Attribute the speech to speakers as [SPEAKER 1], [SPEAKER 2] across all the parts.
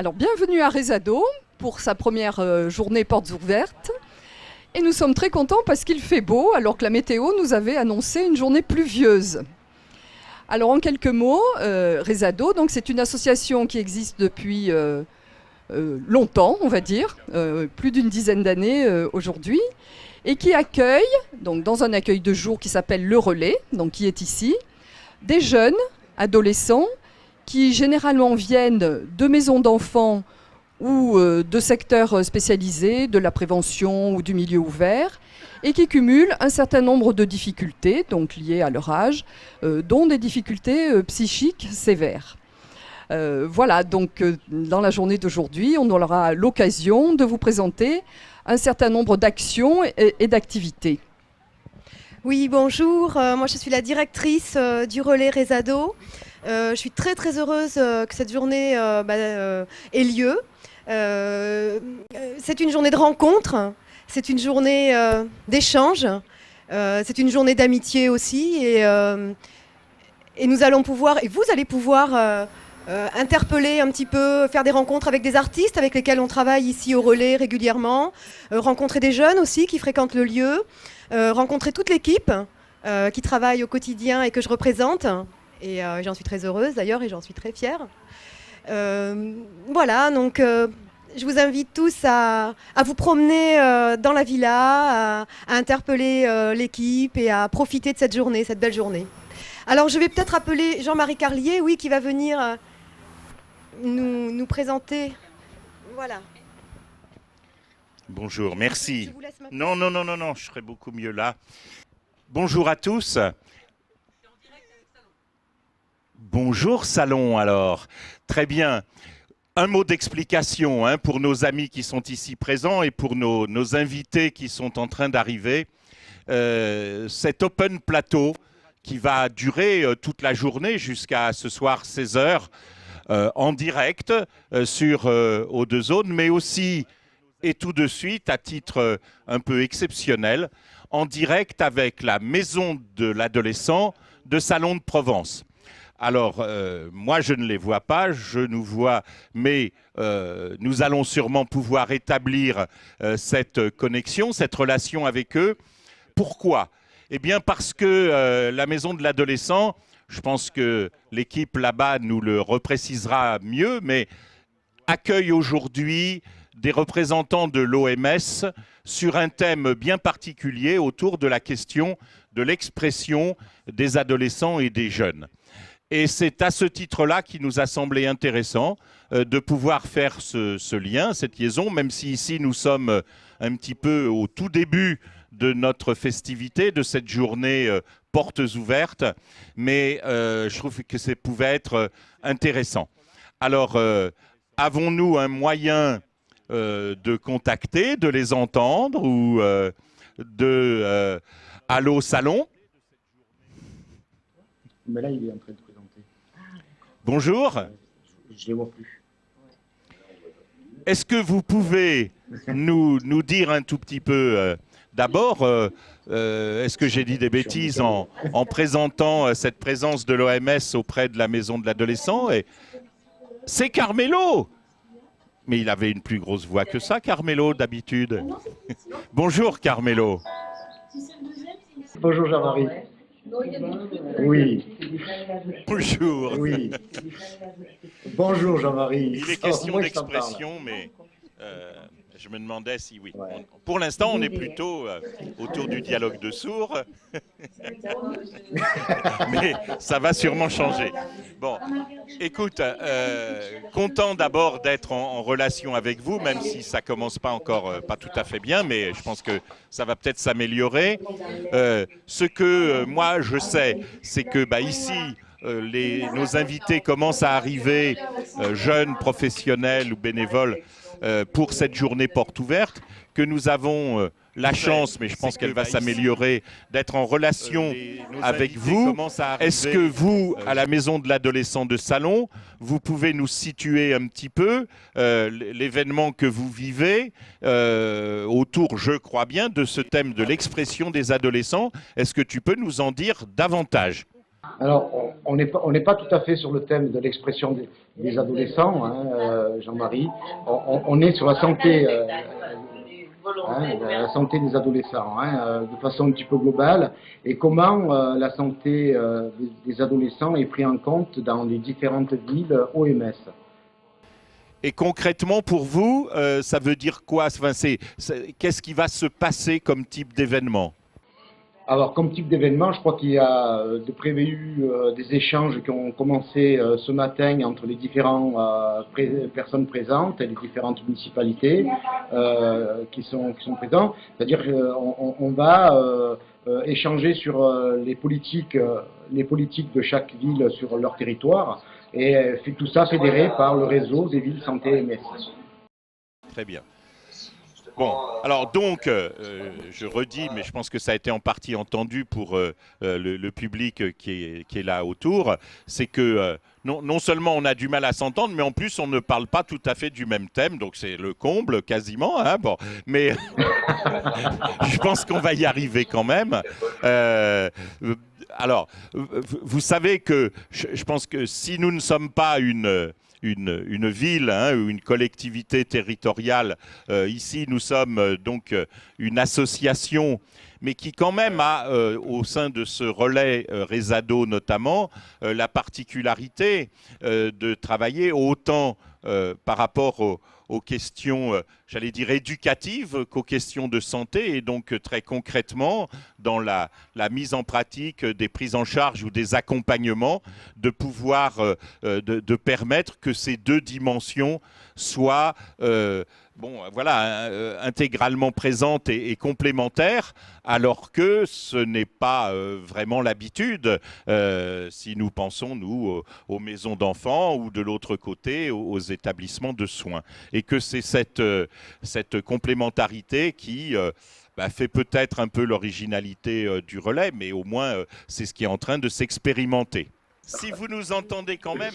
[SPEAKER 1] Alors, bienvenue à Rezado pour sa première journée portes ouvertes. Et nous sommes très contents parce qu'il fait beau, alors que la météo nous avait annoncé une journée pluvieuse. Alors, en quelques mots, Rezado, donc, c'est une association qui existe depuis longtemps, on va dire, plus d'une dizaine d'années aujourd'hui, et qui accueille, donc, dans un accueil de jour qui s'appelle Le Relais, donc, qui est ici, des jeunes adolescents qui généralement viennent de maisons d'enfants ou de secteurs spécialisés, de la prévention ou du milieu ouvert, et qui cumulent un certain nombre de difficultés, donc liées à leur âge, dont des difficultés psychiques sévères. Voilà, donc dans la journée d'aujourd'hui, on aura l'occasion de vous présenter un certain nombre d'actions et d'activités.
[SPEAKER 2] Oui, bonjour, moi je suis la directrice du relais Rezado. Je suis très très heureuse que cette journée ait lieu. C'est une journée de rencontre, c'est une journée d'échange, c'est une journée d'amitié aussi. Et nous allons pouvoir, et vous allez pouvoir interpeller un petit peu, faire des rencontres avec des artistes avec lesquels on travaille ici au relais régulièrement, rencontrer des jeunes aussi qui fréquentent le lieu, rencontrer toute l'équipe qui travaille au quotidien et que je représente. Et j'en suis très heureuse d'ailleurs et j'en suis très fière. Voilà, donc je vous invite tous à vous promener dans la villa, à interpeller l'équipe et à profiter de cette journée, cette belle journée. Alors je vais peut-être appeler Jean-Marie Carlier, oui, qui va venir nous présenter. Voilà.
[SPEAKER 3] Bonjour, merci. Non, je serai beaucoup mieux là. Bonjour à tous. Bonjour Salon alors. Très bien. Un mot d'explication pour nos amis qui sont ici présents et pour nos invités qui sont en train d'arriver. Cet Open Plateau qui va durer toute la journée jusqu'à ce soir 16h en direct sur O2Zone, mais aussi et tout de suite à titre un peu exceptionnel en direct avec la Maison de l'Adolescent de Salon de Provence. Alors, moi, je ne les vois pas, je nous vois, mais nous allons sûrement pouvoir établir cette connexion, cette relation avec eux. Pourquoi ? Eh bien, parce que la Maison de l'Adolescent, je pense que l'équipe là-bas nous le reprécisera mieux, mais accueille aujourd'hui des représentants de l'OMS sur un thème bien particulier autour de la question de l'expression des adolescents et des jeunes. Et c'est à ce titre-là qu'il nous a semblé intéressant de pouvoir faire ce lien, cette liaison, même si ici nous sommes un petit peu au tout début de notre festivité, de cette journée portes ouvertes, mais je trouve que ça pouvait être intéressant. Alors, avons-nous un moyen de contacter, de les entendre ou Allô Salon ?
[SPEAKER 4] Mais là, il est en train de présenter.
[SPEAKER 3] Bonjour.
[SPEAKER 4] Je ne les vois plus.
[SPEAKER 3] Est-ce que vous pouvez nous dire un tout petit peu, d'abord, est-ce que j'ai dit des bêtises en présentant cette présence de l'OMS auprès de la Maison de l'Adolescent ? C'est Carmelo. Mais il avait une plus grosse voix que ça, Carmelo, d'habitude. Bonjour, Carmelo.
[SPEAKER 4] Bonjour, Jean-Marie. Oui.
[SPEAKER 3] Bonjour.
[SPEAKER 4] Oui. Bonjour, Jean-Marie.
[SPEAKER 3] Il est question d'expression, mais je me demandais si oui. Ouais. Pour l'instant, on est plutôt autour du dialogue de sourds. Mais ça va sûrement changer. Bon, écoute, content d'abord d'être en relation avec vous, même si ça commence pas encore pas tout à fait bien, mais je pense que ça va peut-être s'améliorer. Ce que moi je sais, c'est que ici, nos invités commencent à arriver, jeunes, professionnels ou bénévoles, pour cette journée porte ouverte, que nous avons la chance, mais je pense qu'elle va s'améliorer, d'être en relation avec vous. Est-ce que vous, à la Maison de l'Adolescent de Salon, vous pouvez nous situer un petit peu l'événement que vous vivez autour, je crois bien, de ce thème de l'expression des adolescents? Est-ce que tu peux nous en dire davantage?
[SPEAKER 4] Alors, on n'est pas tout à fait sur le thème de l'expression des adolescents, hein, Jean-Marie. On est sur la santé, la santé des adolescents, hein, de façon un petit peu globale, et comment la santé des adolescents est prise en compte dans les différentes villes OMS.
[SPEAKER 3] Et concrètement, pour vous, ça veut dire quoi? Enfin, qu'est-ce qui va se passer comme type d'événement?
[SPEAKER 4] Alors, comme type d'événement, je crois qu'il y a prévu des échanges qui ont commencé ce matin entre les différentes personnes présentes et les différentes municipalités qui sont présentes. C'est-à-dire qu'on va échanger sur les politiques de chaque ville sur leur territoire, et tout ça fédéré par le réseau des villes santé MS.
[SPEAKER 3] Très bien. Bon, alors donc, je redis, mais je pense que ça a été en partie entendu pour le public qui est là autour, c'est que non seulement on a du mal à s'entendre, mais en plus on ne parle pas tout à fait du même thème, donc c'est le comble quasiment, hein, bon, mais je pense qu'on va y arriver quand même. Alors, vous savez que je pense que si nous ne sommes pas une ville, hein, ou une collectivité territoriale. Ici, nous sommes donc une association, mais qui quand même a, au sein de ce relais Rezado notamment, la particularité de travailler autant par rapport aux questions, j'allais dire, éducatives qu'aux questions de santé, et donc très concrètement, dans la mise en pratique des prises en charge ou des accompagnements, de pouvoir, de permettre que ces deux dimensions soient intégralement présentes et complémentaires, alors que ce n'est pas vraiment l'habitude, si nous pensons, nous, aux maisons d'enfants ou de l'autre côté, aux établissements de soins. Et que c'est cette complémentarité qui fait peut-être un peu l'originalité du relais, mais au moins c'est ce qui est en train de s'expérimenter. Si vous nous entendez quand même,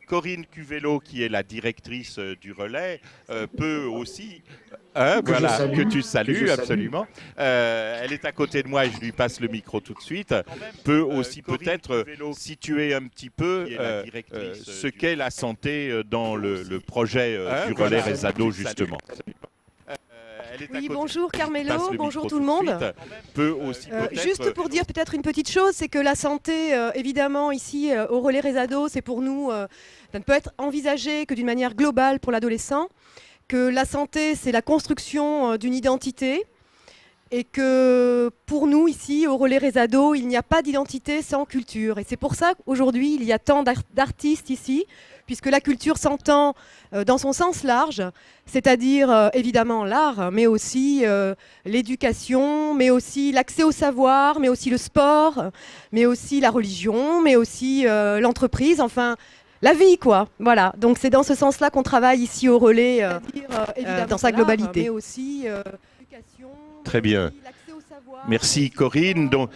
[SPEAKER 3] Corinne Cuvello, qui est la directrice du relais, peut aussi, que tu salues, absolument. Elle est à côté de moi et je lui passe le micro tout de suite. Peut aussi peut-être situer un petit peu ce qu'est la santé dans le projet du relais Rezado, justement.
[SPEAKER 2] Oui, bonjour Carmelo, bonjour tout le monde. Juste pour dire peut-être une petite chose, c'est que la santé, évidemment, ici, au relais Rezado, c'est pour nous, ça ne peut être envisagé que d'une manière globale pour l'adolescent, que la santé, c'est la construction d'une identité, et que pour nous, ici, au relais Rezado, il n'y a pas d'identité sans culture. Et c'est pour ça qu'aujourd'hui, il y a tant d'artistes ici, puisque la culture s'entend dans son sens large, c'est-à-dire évidemment l'art, mais aussi l'éducation, mais aussi l'accès au savoir, mais aussi le sport, mais aussi la religion, mais aussi l'entreprise, enfin la vie, quoi. Voilà, donc c'est dans ce sens-là qu'on travaille ici au relais, dans sa globalité. Mais aussi l'éducation.
[SPEAKER 3] Très bien. Merci Corinne. Donc,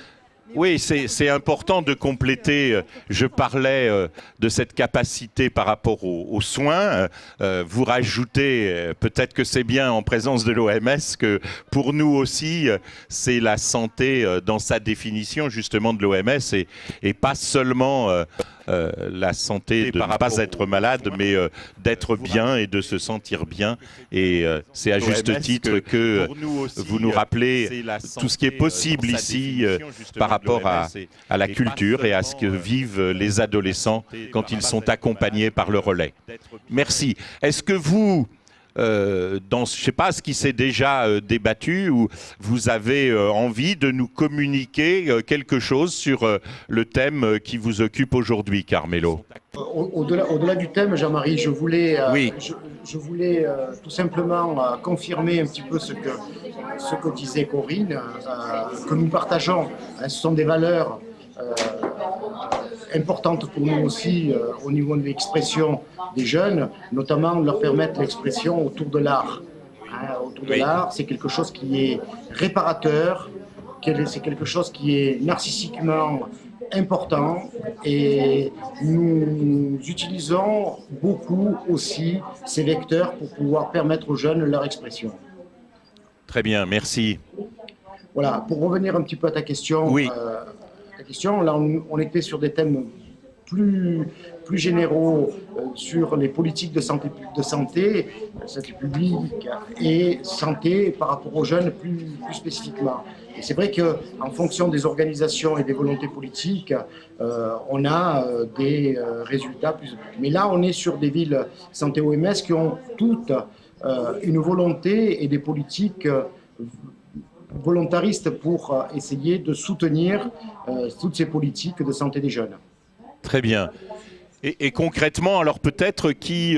[SPEAKER 3] oui, c'est important de compléter. Je parlais de cette capacité par rapport aux soins. Vous rajoutez, peut-être que c'est bien en présence de l'OMS, que pour nous aussi, c'est la santé dans sa définition justement de l'OMS, et pas seulement la santé de ne pas être malade, mais d'être bien et de se sentir bien. Et c'est à juste titre que vous nous rappelez tout ce qui est possible ici par rapport à la culture et à ce que vivent les adolescents quand ils sont accompagnés par le relais. Merci. Est-ce que vous, je ne sais pas ce qui s'est déjà débattu, ou vous avez envie de nous communiquer quelque chose sur le thème qui vous occupe aujourd'hui, Carmelo?
[SPEAKER 4] Au-delà du thème, Jean-Marie, je voulais,
[SPEAKER 3] oui.
[SPEAKER 4] je voulais tout simplement confirmer un petit peu ce que disait Corinne, que nous partageons. Ce sont des valeurs importantes pour nous aussi au niveau de l'expression des jeunes, notamment leur permettre l'expression autour de l'art. Autour de l'art, c'est quelque chose qui est réparateur, c'est quelque chose qui est narcissiquement important, et nous utilisons beaucoup aussi ces vecteurs pour pouvoir permettre aux jeunes leur expression.
[SPEAKER 3] Très bien, merci.
[SPEAKER 4] Voilà, pour revenir un petit peu à ta question,
[SPEAKER 3] oui.
[SPEAKER 4] Là on était sur des thèmes plus généraux sur les politiques de santé publique et santé par rapport aux jeunes plus spécifiquement. Et c'est vrai qu'en fonction des organisations et des volontés politiques, on a des résultats plus... Mais là, on est sur des villes santé OMS qui ont toutes une volonté et des politiques volontaristes pour essayer de soutenir toutes ces politiques de santé des jeunes.
[SPEAKER 3] Très bien. Et concrètement, alors peut-être qui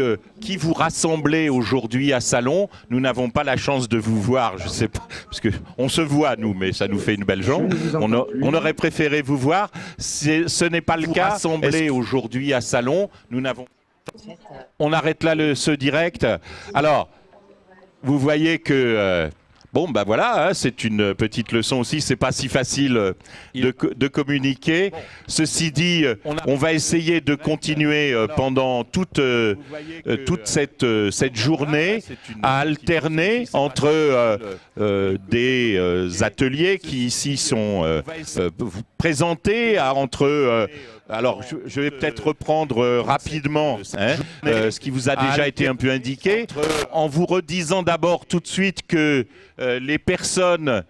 [SPEAKER 3] vous rassemblez aujourd'hui à Salon? Nous n'avons pas la chance de vous voir, je sais pas, parce qu'on se voit nous, mais ça nous fait une belle jambe. On aurait préféré vous voir. Ce n'est pas le cas. Rassemblés aujourd'hui à Salon, nous n'avons. On arrête là ce direct. Alors, vous voyez que. Bon, ben voilà, hein, c'est une petite leçon aussi, c'est pas si facile de communiquer. Ceci dit, on va essayer de continuer pendant toute cette journée à alterner entre des ateliers qui ici sont présentés, alors, je vais peut-être reprendre rapidement ce qui vous a déjà été un peu indiqué, en vous redisant d'abord tout de suite que les personnes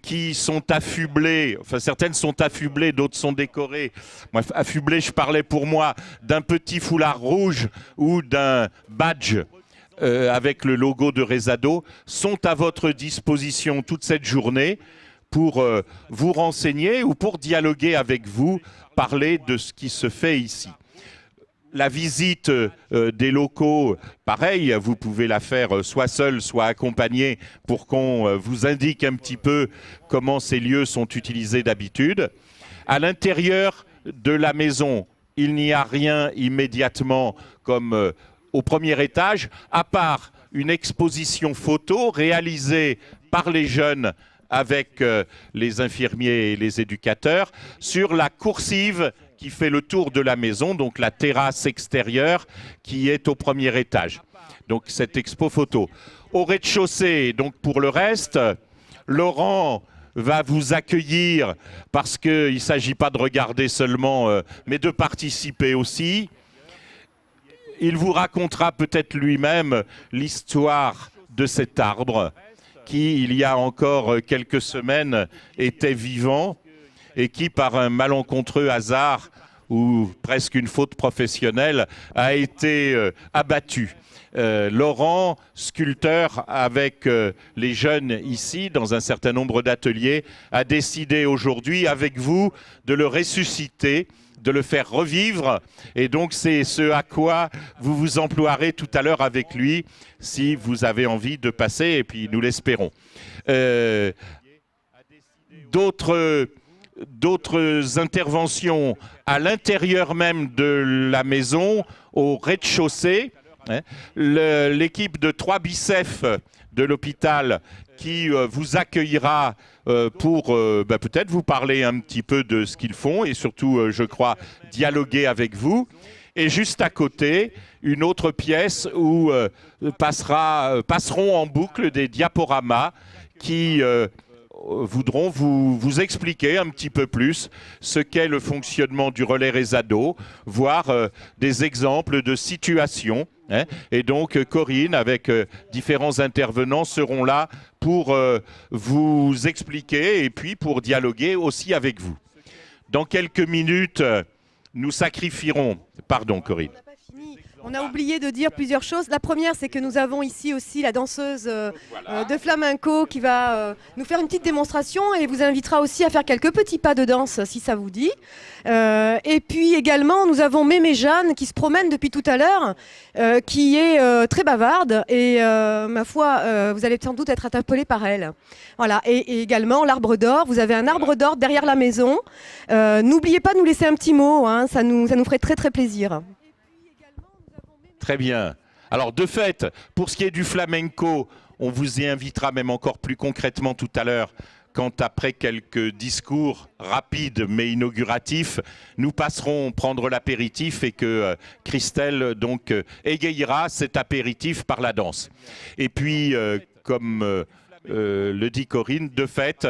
[SPEAKER 3] qui sont affublées, enfin certaines sont affublées, d'autres sont décorées. Moi, affublées, je parlais pour moi d'un petit foulard rouge ou d'un badge avec le logo de Rezado, sont à votre disposition toute cette journée pour vous renseigner ou pour dialoguer avec vous, parler de ce qui se fait ici. La visite des locaux, pareil, vous pouvez la faire soit seul, soit accompagné pour qu'on vous indique un petit peu comment ces lieux sont utilisés d'habitude. À l'intérieur de la maison, il n'y a rien immédiatement comme au premier étage, à part une exposition photo réalisée par les jeunes avec les infirmiers et les éducateurs sur la coursive qui fait le tour de la maison, donc la terrasse extérieure qui est au premier étage. Donc cette expo photo. Au rez-de-chaussée, donc pour le reste, Laurent va vous accueillir parce qu'il ne s'agit pas de regarder seulement, mais de participer aussi. Il vous racontera peut-être lui-même l'histoire de cet arbre qui, il y a encore quelques semaines, était vivant et qui, par un malencontreux hasard ou presque une faute professionnelle, a été abattu. Laurent, sculpteur avec les jeunes ici, dans un certain nombre d'ateliers, a décidé aujourd'hui, avec vous, de le ressusciter, de le faire revivre. Et donc, c'est ce à quoi vous vous emploierez tout à l'heure avec lui, si vous avez envie de passer, et puis nous l'espérons. D'autres interventions à l'intérieur même de la maison, au rez-de-chaussée. L'équipe de 3 Bicef de l'hôpital qui vous accueillera pour peut-être vous parler un petit peu de ce qu'ils font et surtout, je crois, dialoguer avec vous. Et juste à côté, une autre pièce où passeront en boucle des diaporamas qui voudront vous expliquer un petit peu plus ce qu'est le fonctionnement du relais Rezado, voire des exemples de situations. Et donc Corinne, avec différents intervenants, seront là pour vous expliquer et puis pour dialoguer aussi avec vous. Dans quelques minutes, nous sacrifierons... Pardon Corinne.
[SPEAKER 2] On a oublié de dire plusieurs choses. La première, c'est que nous avons ici aussi la danseuse de flamenco qui va nous faire une petite démonstration et vous invitera aussi à faire quelques petits pas de danse si ça vous dit. Et puis également, nous avons Mémé Jeanne qui se promène depuis tout à l'heure, qui est très bavarde et ma foi, vous allez sans doute être interpellé par elle. Voilà. Et également l'arbre d'or. Vous avez un arbre d'or derrière la maison. N'oubliez pas de nous laisser un petit mot, hein, ça nous ferait très très plaisir.
[SPEAKER 3] Très bien. Alors de fait, pour ce qui est du flamenco, on vous y invitera même encore plus concrètement tout à l'heure, quand après quelques discours rapides mais inauguratifs, nous passerons prendre l'apéritif et que Christelle donc égayera cet apéritif par la danse. Et puis, comme le dit Corinne, de fait,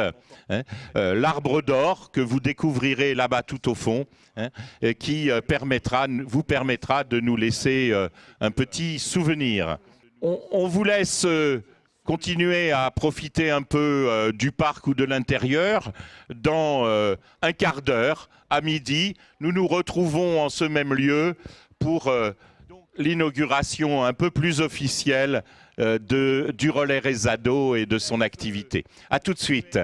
[SPEAKER 3] hein, l'arbre d'or que vous découvrirez là-bas tout au fond, hein, qui vous permettra de nous laisser un petit souvenir. On vous laisse continuer à profiter un peu du parc ou de l'intérieur. Dans un quart d'heure, à midi, nous nous retrouvons en ce même lieu pour l'inauguration un peu plus officielle du relais Rezado et de son activité. À tout de suite.